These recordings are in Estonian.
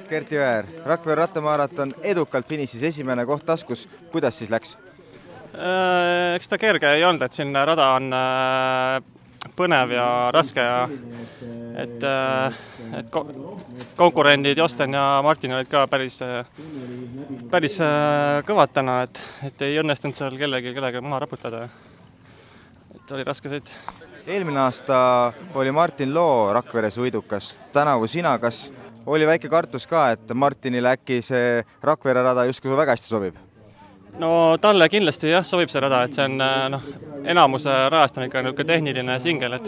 Gert Jõeäär, Rakvere rattamaraton edukalt finišis, esimene koht taskus, kuidas siis läks? Eks ta kerge ei olnud, et siin rada on põnev ja raske ja et konkurendid Josten ja Martin olid ka päris kõvad täna, et ei õnnestunud seal kellegi maha raputada. Et oli raske sõit. Eelmine aasta oli Martin Loo Rakveres võidukas, tänavu sina, kas oli väike kartus ka, et Martinile äkki see Rakvere rada justkui väga hästi sobib? No talle kindlasti jah, sobib see rada, et see on enamuse rajast on ikka niisugune tehniline singel, et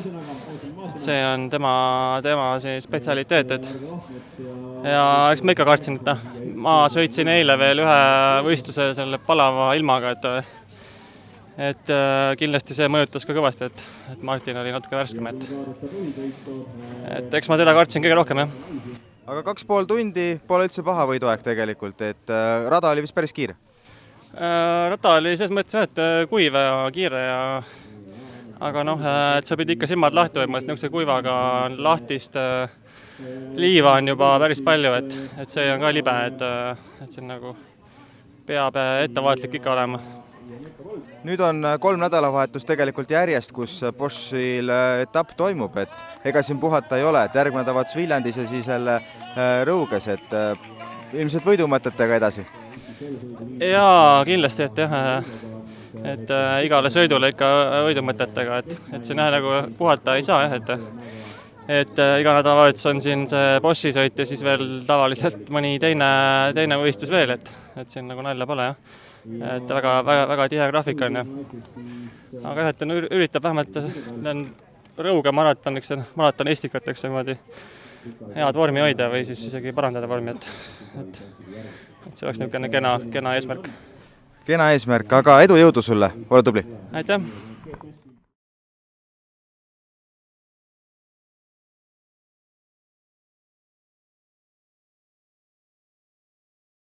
see on tema see spetsialiteet, et ja eks ma ikka kartsin, et ma sõitsin eile veel ühe võistluse selle palava ilmaga, et kindlasti see mõjutas ka kõvasti, et Martin oli natuke värskem, et eks ma teda kartsin kõige rohkem, jah. Aga 2,5 tundi pole üldse paha võiduaeg tegelikult, et rada oli vist päris kiire? Rata oli selles mõttes, et kuiv ja kiire aga et sa pidi ikka silmad lahti hoidma, sest niisuguse kuivaga lahtist liiva on juba päris palju, et see on ka libe, et see nagu peab ettevaatlik ikka olema. Nüüd on 3 nädalavahetus tegelikult järjest, kus Boschil etapp toimub, et ega siin puhata ei ole, et järgmine nädalavahetus Viljandis ja siis jälle Rõuges, et ilmselt võidumõtetega edasi. Jaa, kindlasti, et jah, et igale sõidule ikka võidumõtetega, et siin nagu puhata ei saa, jah, et iga nädalavahetus on siin see Boschi sõit ja siis veel tavaliselt mõni teine võistlus veel, et siin nagu nalja pole, jah. Et väga tihe graafik on, aga jah, et üritab vähemalt Rõuge maratonistикateks niimoodi head vormi hoida või siis isegi parandada vormi, et see oleks niisugune kena eesmärk. Kena eesmärk, aga edu jõudu sulle, ole tubli! Aitäh!